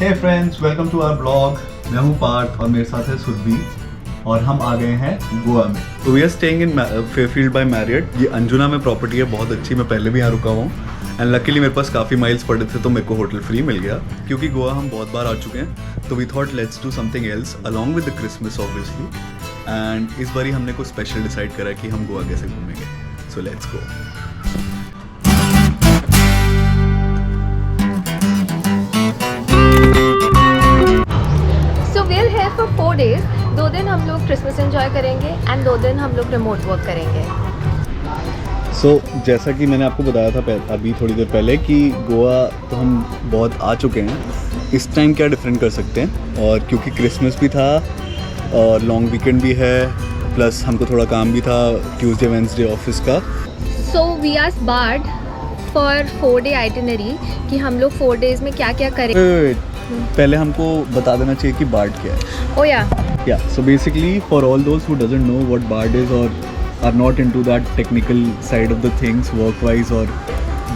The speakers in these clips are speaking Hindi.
Hey friends, welcome to our blog. मैं हूँ पार्थ और मेरे साथ है सुरभि और हम आ गए हैं गोवा में। तो we are staying in Fairfield by Marriott. ये अंजुना में प्रॉपर्टी है, बहुत अच्छी। मैं पहले भी यहाँ रुका हुआ हूँ एंड लकीली मेरे पास काफ़ी माइल्स पड़े थे तो मेरे को होटल फ्री मिल गया। क्योंकि गोवा हम बहुत बार आ चुके हैं तो we thought let's do something else along with the Christmas obviously. And इस बारी हमने कुछ स्पेशल डिसाइड करा कि हम गोवा कैसे घूमेंगे। So let's go. For 4 days, 2 दिन हम लोग क्रिसमस एंजॉय करेंगे एंड 2 दिन हम लोग रिमोट वर्क करेंगे। जैसा कि मैंने आपको बताया था अभी थोड़ी देर पहले कि गोवा तो हम बहुत आ चुके हैं, इस टाइम क्या डिफरेंट कर सकते हैं। और क्योंकि क्रिसमस भी था और लॉन्ग वीकेंड भी है, प्लस हमको थोड़ा काम भी था ट्यूसडे वेडनेसडे ऑफिस का। So we asked Bard for 4 day itinerary कि हम लोग 4 डेज में क्या क्या करेंगे। पहले हमको बता देना चाहिए कि बार्ड क्या है। Oh yeah. So basically for all those who doesn't know what BARD is or are not into that technical side of the things work-wise or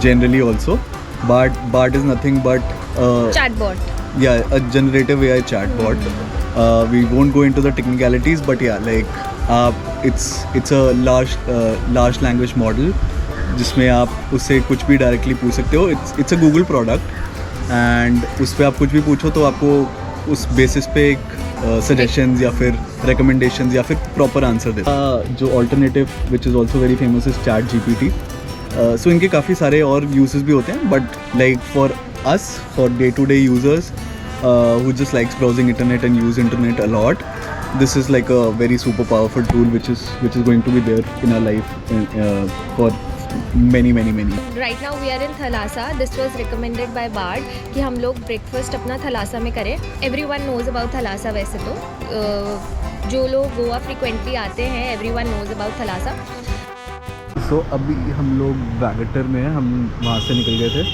generally also, BARD is nothing but Chatbot. Yeah, a generative AI chatbot. We won't go into the technicalities, but yeah, like it's a large language model जिसमें आप उससे कुछ भी डायरेक्टली पूछ सकते हो। It's a Google product and उस पर आप कुछ भी पूछो तो आपको उस बेसिस पे एक सजेशंस या फिर रिकमेंडेशंस या फिर प्रॉपर आंसर देता है। जो alternative which is also very famous is chat GPT। So इनके काफ़ी सारे और यूजेस भी होते हैं, but like for us, for day to day users who just likes browsing internet and use internet a lot, this is like a very super powerful tool which is going to be there in our life for many. Right now we are in Thalassa. This was recommended by Bard कि हम लोग ब्रेकफास्ट अपना थलासा में करें। Everyone knows about थलासा। वैसे तो जो लोग गोवा फ्रिक्वेंटली आते हैं everyone knows about थलासा। So अभी हम लोग वैगटर में हैं, हम वहाँ से निकल गए थे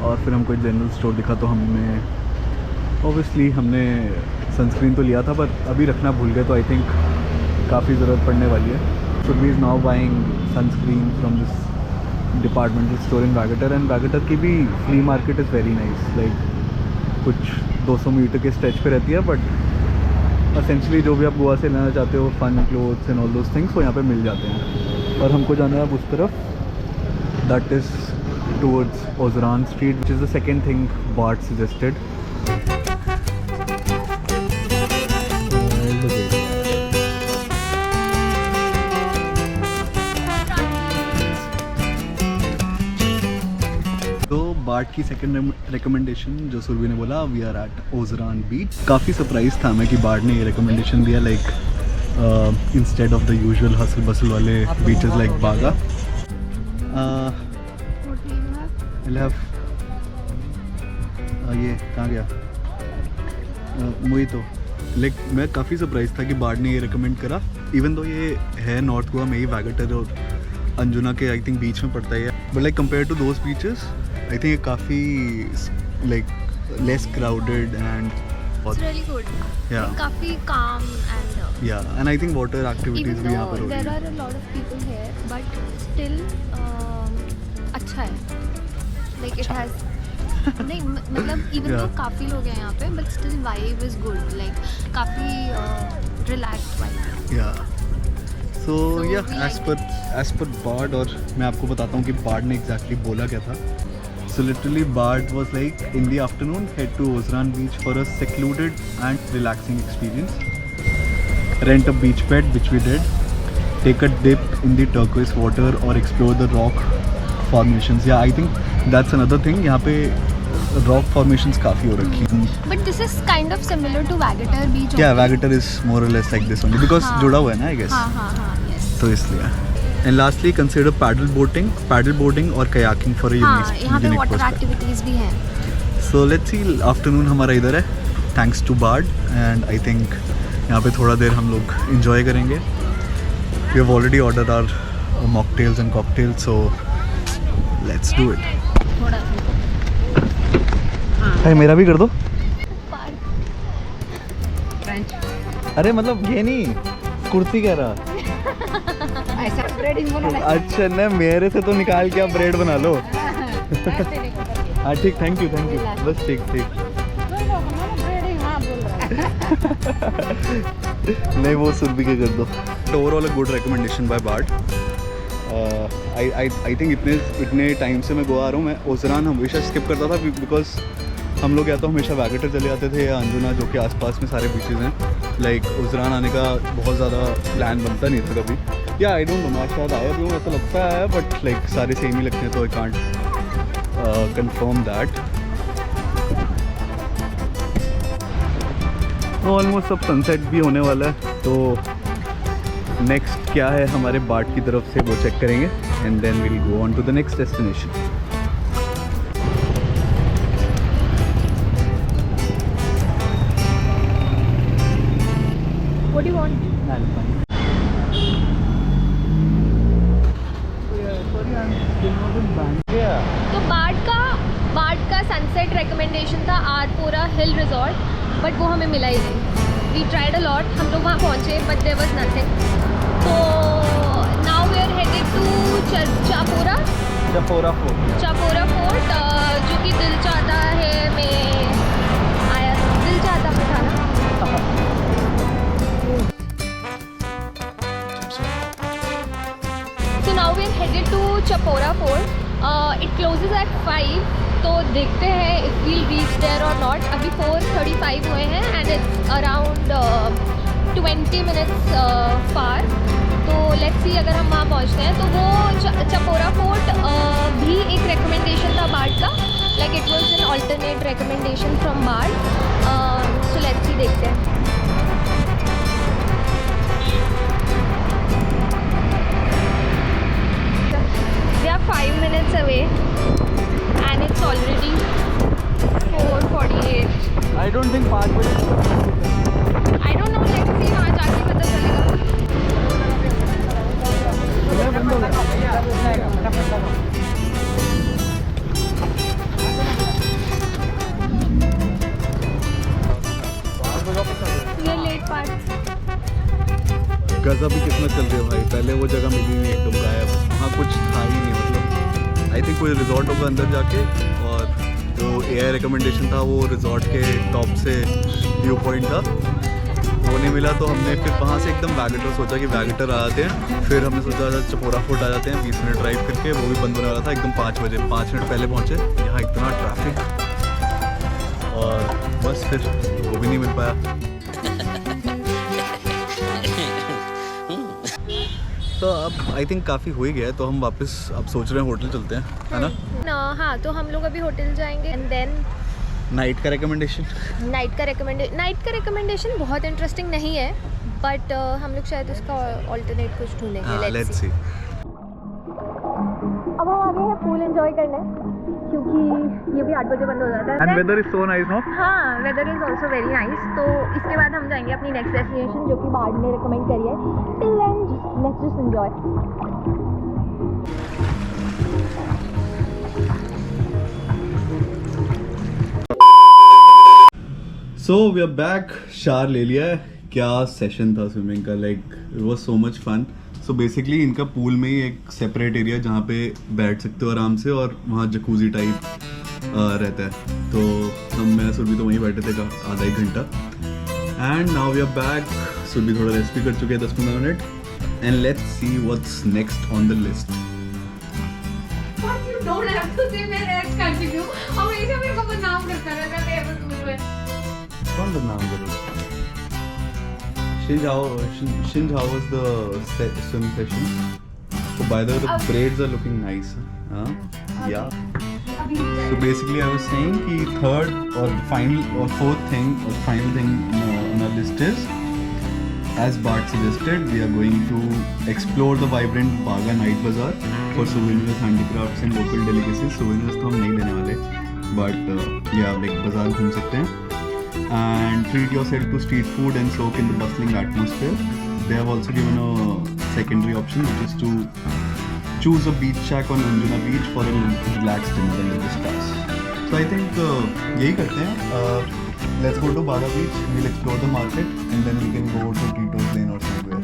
और फिर हमको एक जनरल स्टोर दिखा तो हमने सनस्क्रीन तो लिया था पर अभी रखना भूल गए, तो आई थिंक काफ़ी ज़रूरत पड़ने वाली है। Surabhi is now buying sunscreen from this departmental store in Vagator. And Vagator की भी flea market is very nice, like कुछ 200 मीटर के स्ट्रेच पे रहती है, बट असेंशली जो भी आप गोवा से लेना चाहते हो, fun clothes and all those things, वो यहाँ पे मिल जाते हैं। और हमको जाना है अब उस तरफ, that is towards Ozran street which is the second thing Bard suggested. Bard की सेकंड रिकमेंडेशन जो सुरभि ने बोला, we are at Ozran beach. काफ़ी सरप्राइज था मैं कि बार्ड ने ये रिकमेंडेशन दिया, like instead of the usual hustle bustle वाले बीचेस लाइक बागा। ये कहाँ गया मोहितो। लाइक मैं काफ़ी सरप्राइज था कि बार्ड ने ये रिकमेंड करा, इवन दो ये है नॉर्थ गोवा में ही, वैगटर और अंजुना के आई थिंक बीच में पड़ता है, but like compare to those beaches I think काफ़ी like less crowded and it's really good. Yeah. काफ़ी calm and yeah, and I think water activities भी यहाँ पर हो रही हैं। There are a lot of people here, but still अच्छा है। Like it has नहीं मतलब even though काफ़ी लोग हैं यहाँ पे, but still vibe is good. Like काफ़ी relaxed vibe। Yeah. So yeah, as per Bard, और मैं आपको बताता हूँ कि Bard ने exactly बोला क्या था। So literally Bard was like, in the afternoon head to Ozran beach for a secluded and relaxing experience. Rent a beach bed, which we did. Take a dip in the turquoise water or explore the rock formations. Yeah, I think that's another thing. यहाँ पे rock formations काफ़ी हो रखी हैं। But this is kind of similar to Vagator beach. Yeah, Vagator is more or less like this only because जुड़ा हुआ है ना, I guess. हाँ, yes. तो इसलिए। And lastly, consider paddleboarding और kayaking for a unique यहाँ पे वाटर एक्टिविटीज़ भी हैं। So let's see, आफ्टरनून हमारा इधर है, thanks to Bard, and I think यहाँ पे थोड़ा देर हम लोग enjoy करेंगे। We have already ordered our mocktails and cocktails, so let's do it. भाई मेरा भी कर दो। अरे मतलब ये नहीं, कुर्सी कह रहा। अच्छा न, मेरे से तो निकाल के आप ब्रेड बना लो। हाँ ठीक, थैंक यू बस ठीक। नहीं वो सुरभि के कर दो. Overall a good recommendation bye BART. I think इतने टाइम से मैं गोवा आ रहा हूँ. मैं ओजरान हमेशा स्किप करता था बिकॉज हम लोग या तो हमेशा वैगेटर चले जाते थे या अंजुना, जो कि आसपास में सारे बीचेस हैं. लाइक ओजरान आने का बहुत ज़्यादा प्लान बनता नहीं था कभी. या आई डोंट नो, मैं शायद आया भी हूँ, ऐसा लगता है आया, बट लाइक सारे सेम ही लगते हैं, तो I can't confirm that. Almost अब सनसेट भी होने वाला है, तो नेक्स्ट क्या है हमारे बाट की तरफ से वो चेक करेंगे and then will go on to the next destination. What do you want? तो बार्ट का सनसेट रिकमेंडेशन था आरपोरा हिल रिजॉर्ट, बट वो हमें मिला ही नहीं. We tried a lot. हम लोग वहाँ पहुँचे बट देयर वाज नथिंग. तो now we are headed to Chapora fort, जो कि दिल चाहता है मैं आया, दिल चाहता मैं था ना. So now we are headed to Chapora Fort. It closes at 5. तो देखते हैं if we'll reach there or not. अभी 4:35 हुए हैं and it's around 20 minutes far. तो let's see अगर हम वहाँ पहुँचते हैं. तो वो चपोरा फोर्ट भी एक recommendation था बार्ट का. Like it was an alternate recommendation from BART. So let's see, देखते हैं. We are 5 minutes away and it's already 4:48. I don't think 5 बजे. I don't know, let's see, वहाँ जाके पता चलेगा. We are late part. गज़ा भी कितना चल रहे हो भाई. पहले वो जगह मिली नहीं, एकदम गायब. वहाँ कुछ था ही नहीं. मतलब आई थिंक कोई रिजॉर्ट होगा अंदर जाके, और जो एआई रिकमेंडेशन था वो रिजॉर्ट के टॉप से व्यू पॉइंट था, वो नहीं मिला. तो हमने फिर वहाँ से एकदम वैगेटर सोचा कि वैगेटर आ जाते हैं. फिर हमने सोचा चपोरा फोर्ट आ जाते हैं, 20 मिनट ड्राइव करके. वो भी बंद होने वाला था एकदम 5 बजे. 5 मिनट पहले पहुँचे. यहाँ इतना ट्रैफिक, और बस फिर वो भी नहीं मिल पाया. तो अब आई थिंक काफ़ी हो ही गया है, तो हम वापस अब सोच रहे हैं होटल चलते हैं, है ना? हाँ, तो हम लोग अभी होटल जाएंगे एंड देन नाइट का रिकमेंडेशन बहुत इंटरेस्टिंग नहीं है, बट हम लोग शायद उसका ऑल्टरनेट कुछ ढूंढेंगे. Let's see. अब हम आ गए हैं पूल एंजॉय करने, क्योंकि ये भी 8 बजे बंद हो जाता है. And weather is so nice, no? हाँ, weather is also very nice. तो इसके बाद हम जाएंगे अपनी नेक्स्ट डेस्टिनेशन, जो कि बार्ड ने रिकमेंड करी है. Till then let's just enjoy. So we are back. शार ले लिया है. क्या सेशन था स्विमिंग का. Like it was so much fun. So basically इनका पूल में ही एक सेपरेट एरिया जहाँ पे बैठ सकते हो आराम से, और वहाँ जकूजी टाइप रहता है. तो मैं सुरभि तो वहीं बैठे थे आधा 1 घंटा. And now we are back. Surabhi थोड़ा रेस्ट भी कर चुके हैं 10-15 minute. And let's see what's next on the list. You don't have to say मैं next continue. हमेशा मेरे को बदनाम करता रहता है बस मुझे. कौन बदनाम करो? Shinj, how was the swim session? Oh, by the way, the braids are looking nice. Yeah. So basically, I was saying कि third or final or fourth thing or final thing on our list is, as Bart suggested, we are going to explore the vibrant Baga Night Bazaar for souvenirs, handicrafts and local delicacies. Souvenirs तो हम नहीं लेने वाले, but yeah, like बाजार घूम सकते हैं. And treat yourself to street food and soak in the bustling atmosphere. They have also given a secondary option, which is to choose a beach shack on Anjuna Beach for a relaxed dinner under the stars. So I think यही करते हैं. Let's go to Baga Beach. We'll explore the market and then we can go to Tito's Lane or somewhere.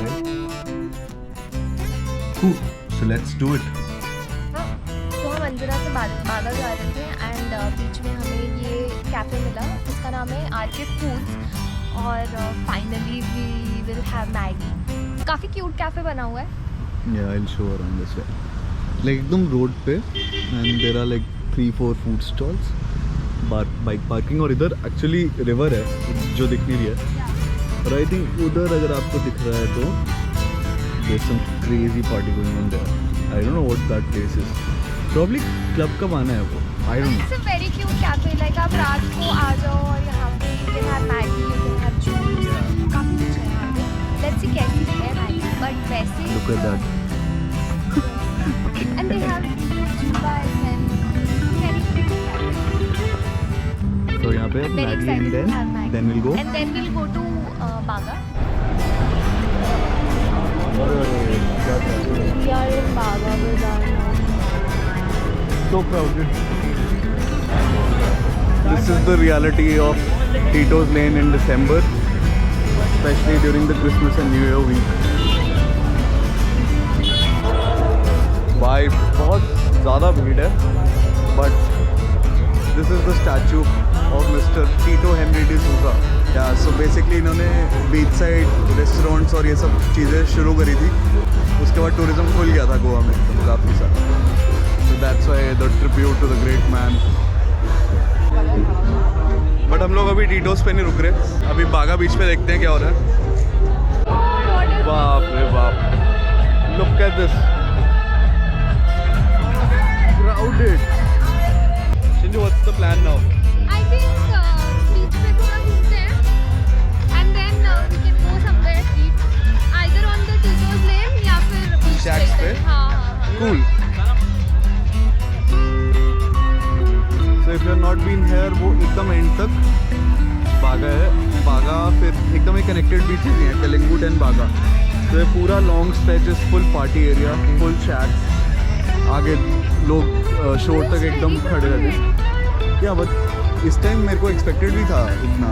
Right? Cool. So let's do it. तो हम अंजुना से बागा जा रहे थे एंड बीच में हमें ये कैफ़े मिला. इसका नाम है आरके फूड्स और finally we will have Maggi. काफ़ी क्यूट कैफ़े बना हुआ है। Yeah, I'll show around this way. Like एकदम रोड पे and there are like 3-4 food stalls, bike parking और इधर actually river है जो दिख नहीं रही है। और I think उधर अगर आपको दिख रहा है तो there's some crazy party going on there. I don't know what that place is. Probably club का बहाना है वो। I don't know. It's a very cute cafe. Like आप रात को आ जाओ और यहाँ पे you can have Maggie, you can have juice, काफ़ी कुछ है यहाँ पे। Let's see कैसी है Maggie, but वैसे Look at that. and they have Juba and very cute cafe. So यहाँ पे Very Maggie excited and to have Maggie. then we'll go. And then we'll go to Baga. We are in Baga Bazaar now. So crowded. This is the reality of Tito's Lane in December, especially during the Christmas and New Year week. भाई बहुत ज़्यादा भीड़ है, but this is the statue of Mr. Tito Henry D'Souza. Yeah, so basically इन्होंने बीच साइड रेस्टोरेंट्स और ये सब चीज़ें शुरू करी थी। उसके बाद टूरिज्म खुल गया था गोवा में तो काफ़ी सारा। So that's why the tribute to the great man. But हम लोग अभी टीटोस पे नहीं रुक रहे, अभी बागा बीच पे देखते हैं क्या हो रहा है। बाप रे बाप, look at this, crowded. Shinju, what's the plan now? I think beach पे थोड़ा घूमते हैं and then we can go somewhere eat either on the Tito's Lane या फिर beach Shacks पे? हाँ। Cool. So if you have not been here, वो एकदम एंड तक बागा है। बागा फिर एकदम ही कनेक्टेड बीचेस ही हैं, कलिंगुट एंड बागा। तो ये पूरा long stretch is full party area, full shacks, आगे लोग शोर तक एकदम खड़े रहते हैं। क्या बट इस टाइम मेरे को एक्सपेक्टेड भी था इतना,